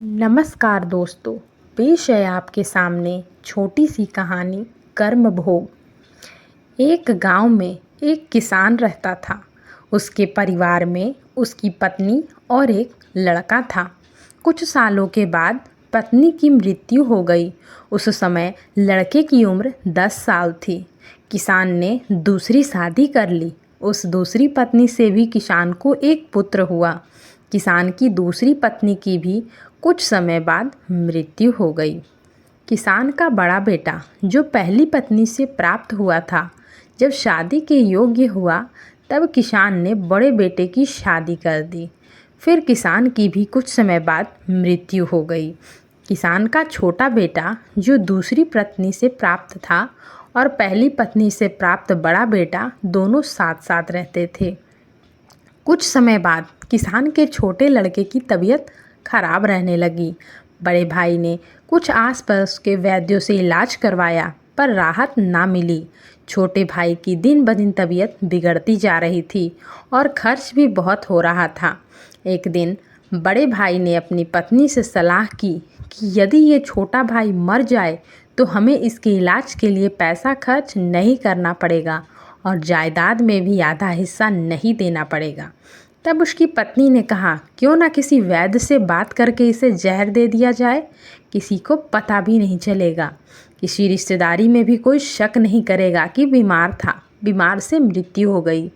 नमस्कार दोस्तों। पेश है आपके सामने छोटी सी कहानी कर्म भोग। एक गांव में एक किसान रहता था। उसके परिवार में उसकी पत्नी और एक लड़का था। कुछ सालों के बाद पत्नी की मृत्यु हो गई। उस समय लड़के की उम्र 10 साल थी। किसान ने दूसरी शादी कर ली। उस दूसरी पत्नी से भी किसान को एक पुत्र हुआ। किसान की दूसरी पत्नी की भी कुछ समय बाद मृत्यु हो गई। किसान का बड़ा बेटा जो पहली पत्नी से प्राप्त हुआ था, जब शादी के योग्य हुआ तब किसान ने बड़े बेटे की शादी कर दी। फिर किसान की भी कुछ समय बाद मृत्यु हो गई। किसान का छोटा बेटा जो दूसरी पत्नी से प्राप्त था और पहली पत्नी से प्राप्त बड़ा बेटा दोनों साथ साथ रहते थे। कुछ समय बाद किसान के छोटे लड़के की तबीयत खराब रहने लगी। बड़े भाई ने कुछ आसपास के वैद्यों से इलाज करवाया पर राहत ना मिली। छोटे भाई की दिन ब दिन तबीयत बिगड़ती जा रही थी और खर्च भी बहुत हो रहा था। एक दिन बड़े भाई ने अपनी पत्नी से सलाह की कि यदि ये छोटा भाई मर जाए तो हमें इसके इलाज के लिए पैसा खर्च नहीं करना पड़ेगा और जायदाद में भी आधा हिस्सा नहीं देना पड़ेगा। तब उसकी पत्नी ने कहा, क्यों ना किसी वैद्य से बात करके इसे जहर दे दिया जाए, किसी को पता भी नहीं चलेगा, किसी रिश्तेदारी में भी कोई शक नहीं करेगा कि बीमार था, बीमार से मृत्यु हो गई।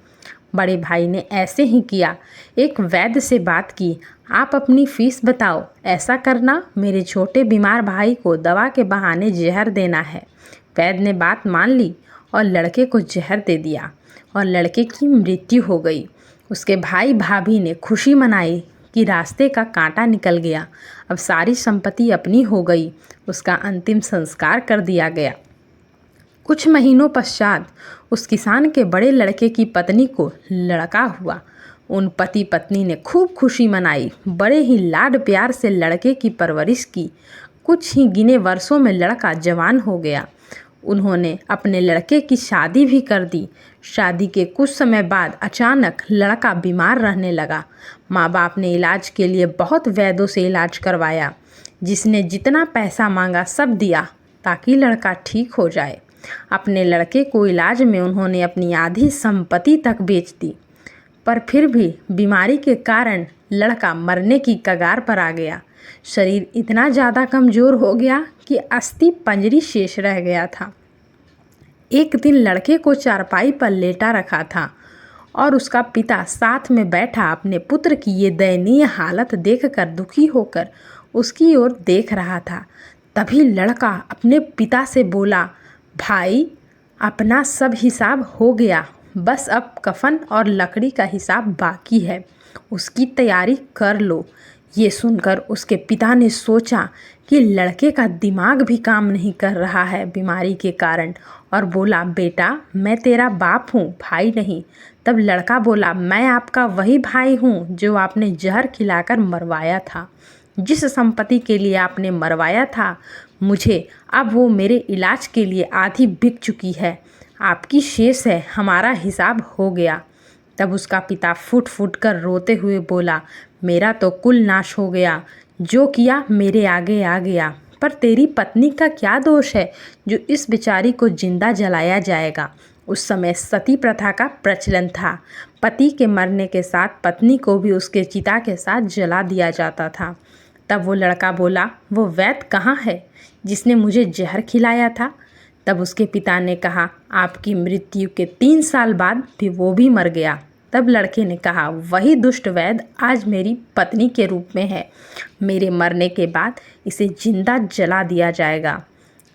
बड़े भाई ने ऐसे ही किया। एक वैद्य से बात की, आप अपनी फीस बताओ, ऐसा करना, मेरे छोटे बीमार भाई को दवा के बहाने जहर देना है। वैद्य ने बात मान ली और लड़के को जहर दे दिया और लड़के की मृत्यु हो गई। उसके भाई भाभी ने खुशी मनाई कि रास्ते का कांटा निकल गया, अब सारी संपत्ति अपनी हो गई। उसका अंतिम संस्कार कर दिया गया। कुछ महीनों पश्चात उस किसान के बड़े लड़के की पत्नी को लड़का हुआ। उन पति पत्नी ने खूब खुशी मनाई, बड़े ही लाड प्यार से लड़के की परवरिश की। कुछ ही गिने वर्षों में लड़का जवान हो गया। उन्होंने अपने लड़के की शादी भी कर दी। शादी के कुछ समय बाद अचानक लड़का बीमार रहने लगा। माँ बाप ने इलाज के लिए बहुत वैद्यों से इलाज करवाया। जिसने जितना पैसा मांगा सब दिया ताकि लड़का ठीक हो जाए। अपने लड़के को इलाज में उन्होंने अपनी आधी संपत्ति तक बेच दी, पर फिर भी बीमारी के कारण लड़का मरने की कगार पर आ गया। शरीर इतना ज़्यादा कमज़ोर हो गया कि अस्थि पंजरी शेष रह गया था। एक दिन लड़के को चारपाई पर लेटा रखा था और उसका पिता साथ में बैठा अपने पुत्र की ये दयनीय हालत देखकर दुखी होकर उसकी ओर देख रहा था। तभी लड़का अपने पिता से बोला, भाई, अपना सब हिसाब हो गया, बस अब कफन और लकड़ी का हिसाब बाकी है, उसकी तैयारी कर लो। ये सुनकर उसके पिता ने सोचा कि लड़के का दिमाग भी काम नहीं कर रहा है बीमारी के कारण, और बोला, बेटा, मैं तेरा बाप हूँ, भाई नहीं। तब लड़का बोला, मैं आपका वही भाई हूँ जो आपने जहर खिलाकर मरवाया था। जिस संपत्ति के लिए आपने मरवाया था मुझे, अब वो मेरे इलाज के लिए आधी बिक चुकी है, आपकी शेष है, हमारा हिसाब हो गया। तब उसका पिता फूट फूट कर रोते हुए बोला, मेरा तो कुल नाश हो गया, जो किया मेरे आगे आ गया, पर तेरी पत्नी का क्या दोष है जो इस बेचारी को जिंदा जलाया जाएगा। उस समय सती प्रथा का प्रचलन था। पति के मरने के साथ पत्नी को भी उसके चिता के साथ जला दिया जाता था। तब वो लड़का बोला, वो वैद्य कहाँ है जिसने मुझे जहर खिलाया था। तब उसके पिता ने कहा, आपकी मृत्यु के 3 साल बाद भी वो भी मर गया। तब लड़के ने कहा, वही दुष्ट वैद्य आज मेरी पत्नी के रूप में है, मेरे मरने के बाद इसे जिंदा जला दिया जाएगा।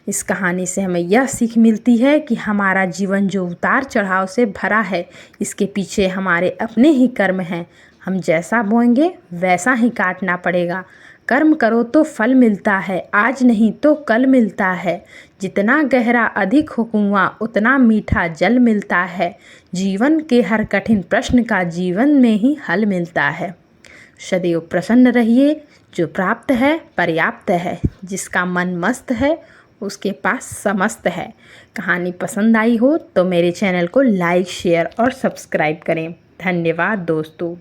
इस कहानी से हमें यह सीख मिलती है कि हमारा जीवन जो उतार चढ़ाव से भरा है, इसके पीछे हमारे अपने ही कर्म हैं। हम जैसा बोएंगे वैसा ही काटना पड़ेगा। कर्म करो तो फल मिलता है, आज नहीं तो कल मिलता है। जितना गहरा अधिक हो कुआं उतना मीठा जल मिलता है। जीवन के हर कठिन प्रश्न का जीवन में ही हल मिलता है। सदैव प्रसन्न रहिए, जो प्राप्त है पर्याप्त है, जिसका मन मस्त है उसके पास समस्त है। कहानी पसंद आई हो तो मेरे चैनल को लाइक, शेयर और सब्सक्राइब करें। धन्यवाद दोस्तों।